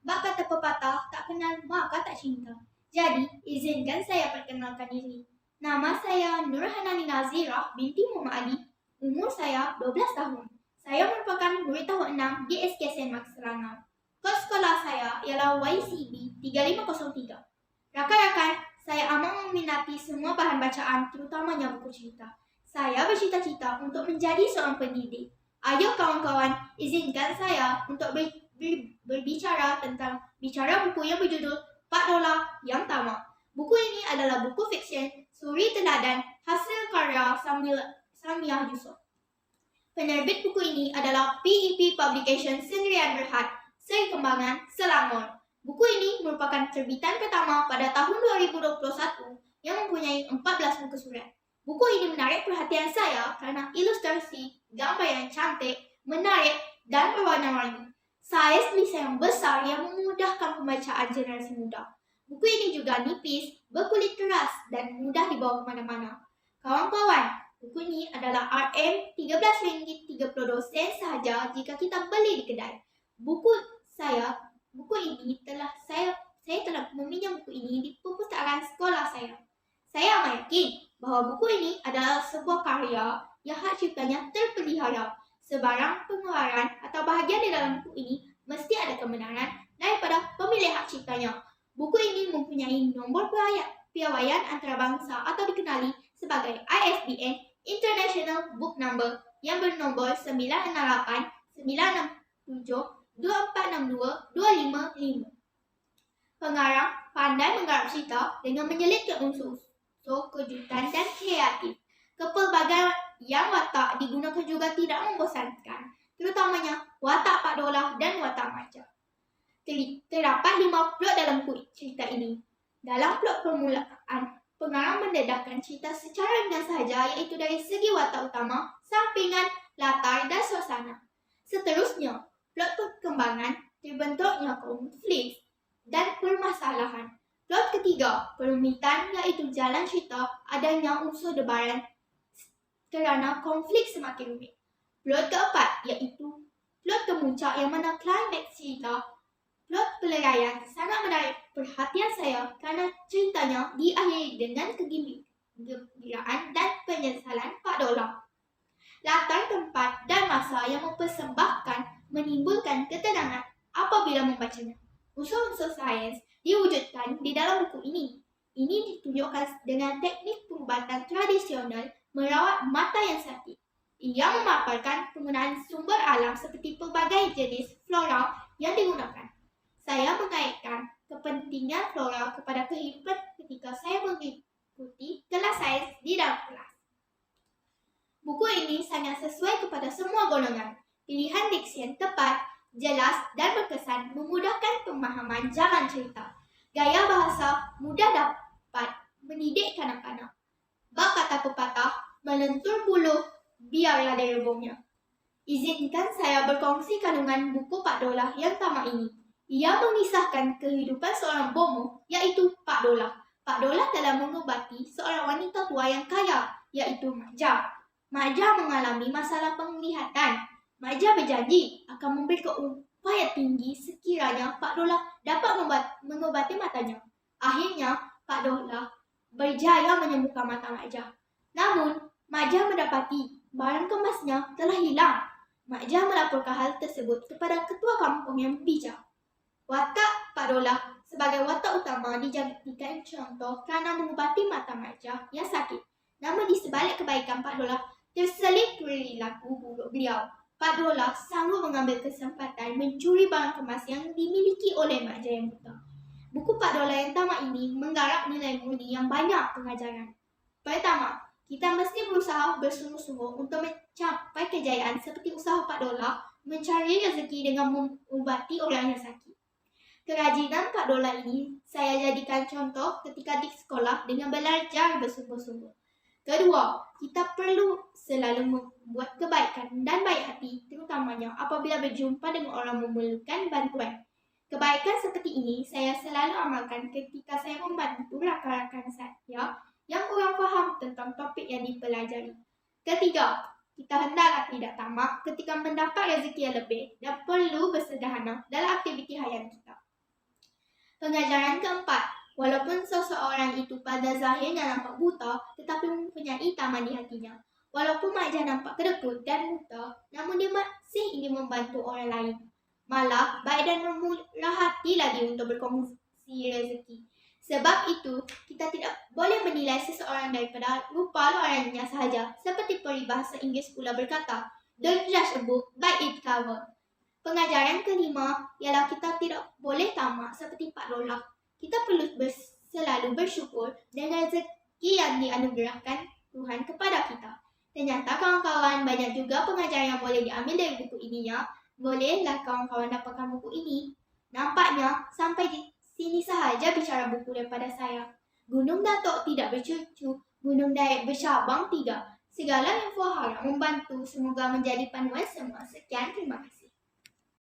Bak kata pepatah, tak kenal maka tak cinta. Jadi, izinkan saya perkenalkan diri. Nama saya Nurhanani Nazirah binti Muhammad Ali. Umur saya 12 tahun. Saya merupakan murid tahun 6 di SKSN Max Selangor. Kod sekolah saya ialah YCB 3503. Rakan-rakan, saya amat meminati semua bahan bacaan, terutamanya buku cerita. Saya bercita-cita untuk menjadi seorang pendidik. Ayo kawan-kawan, izinkan saya untuk berbicara tentang buku yang berjudul Pak Dola yang Tamak. Buku ini adalah buku fiksyen suri teladan hasil karya Samiah Yusof. Penerbit buku ini adalah PEP Publication Sendirian Berhad, Seri Kembangan, Selangor. Buku ini merupakan terbitan pertama pada tahun 2021 yang mempunyai 14 muka surat. Buku ini menarik perhatian saya karena ilustrasi, gambar yang cantik, menarik, dan berwarna-warni. Saiz tulisan yang besar yang memudahkan pembacaan generasi muda. Buku ini juga nipis, berkulit keras, dan mudah dibawa kemana-mana. Kawan-kawan, buku ini adalah RM13.32 sahaja jika kita beli di kedai. Saya telah meminjam buku ini di perpustakaan sekolah saya. Saya amat yakin bahawa buku ini adalah sebuah karya yang hak ciptanya terpelihara. Sebarang pengeluaran atau bahagian di dalam buku ini mesti ada kebenaran daripada pemilik hak ciptanya. Buku ini mempunyai nombor piawaian antarabangsa atau dikenali sebagai ISBN International Book Number yang bernombor 968 967 2462 255. Pengarang pandai menggarap cerita dengan menyelitkan unsur-unsur kejutan dan kreatif. Kepelbagaian watak digunakan juga tidak membosankan, terutamanya watak Pak Dola dan watak Maja. Terdapat 5 plot dalam buku cerita ini. Dalam plot permulaan, pengarang mendedahkan cerita secara ringan sahaja, iaitu dari segi watak utama, sampingan, latar, dan suasana. Seterusnya, plot perkembangan terbentuknya konflik dan permasalahan. Plot ketiga, perumitan, iaitu jalan cerita adanya unsur debaran kerana konflik semakin rumit. Plot keempat, iaitu plot kemuncak yang mana klimaks cerita. Plot peleraian sangat menarik perhatian saya kerana ceritanya diakhiri dengan kegembiraan dan penyesalan Pak Dola. Latar tempat dan masa yang mempersembahkan menimbulkan ketenangan apabila membacanya. Unsur-unsur sains diwujudkan di dalam buku ini. Ini ditunjukkan dengan teknik perubatan tradisional merawat mata yang sakit. Ia memaparkan penggunaan sumber alam seperti pelbagai jenis flora yang digunakan. Saya mengaitkan kepentingan flora kepada kehidupan ketika saya mengikuti kelas sains di dalam kelas. Buku ini sangat sesuai kepada semua golongan. Pilihan diksi yang tepat, jelas dan berkesan memudahkan pemahaman jalan cerita. Gaya bahasa mudah dapat mendidik kanak-kanak. Bak kata pepatah, melentur bulu biarlah dari rebungnya. Izinkan saya berkongsi kandungan buku Pak Dola yang tamak ini. Ia mengisahkan kehidupan seorang bomoh, iaitu Pak Dola. Pak Dola telah mengobati seorang wanita tua yang kaya, iaitu Maja. Maja mengalami masalah penglihatan. Maja berjanji akan memberikan upaya tinggi sekiranya Pak Dola dapat mengobati matanya. Akhirnya, Pak Dola berjaya menyembuhkan mata Maja. Namun, Maja mendapati barang kemasnya telah hilang. Maja melaporkan hal tersebut kepada ketua kampung yang bijak. Watak Pak Dola sebagai watak utama dijadikan contoh kerana mengubati mata Maja yang sakit. Namun di sebalik kebaikan Pak Dola terselip perilaku buruk beliau. Pak Dola sanggup mengambil kesempatan mencuri barang kemas yang dimiliki oleh Maja yang buta. Buku Pak Dola yang tamak ini menggarap nilai murni yang banyak pengajaran. Pertama, kita mesti berusaha bersungguh-sungguh untuk mencapai kejayaan seperti usaha Pak Dola mencari rezeki dengan mengobati orang yang sakit. Kerajinan Pak Dola ini saya jadikan contoh ketika di sekolah dengan belajar bersungguh-sungguh. Kedua, kita perlu selalu membuat kebaikan dan baik hati, terutamanya apabila berjumpa dengan orang memerlukan bantuan. Kebaikan seperti ini saya selalu amalkan ketika saya membantu rakan-rakan saya yang kurang faham tentang topik yang dipelajari. Ketiga, kita hendaklah tidak tamak ketika mendapat rezeki yang lebih dan perlu bersederhana dalam aktiviti harian kita. Pengajaran keempat, walaupun seseorang itu pada zahirnya nampak buta, tetapi mempunyai taman di hatinya. Walaupun wajah nampak kedekut dan buta, namun dia masih ingin membantu orang lain. Malah, baik dan memurah hati lagi untuk berkongsi rezeki. Sebab itu, kita tidak boleh menilai seseorang daripada rupa luarannya sahaja. Seperti peribahasa Inggeris pula berkata, "Don't judge a book by its cover." Pengajaran kelima ialah kita tidak boleh tamak seperti Pak Lola. Kita perlu selalu bersyukur dengan rezeki yang dianugerahkan Tuhan kepada kita. Ternyata kawan-kawan, banyak juga pengajaran yang boleh diambil dari buku ini ya. Bolehlah kawan-kawan dapatkan buku ini. Nampaknya sampai di sini sahaja bicara buku daripada saya. Gunung Datuk tidak bercucu, Gunung Dayak bercabang tidak. Segala info harap membantu, semoga menjadi panduan semua. Sekian, terima kasih.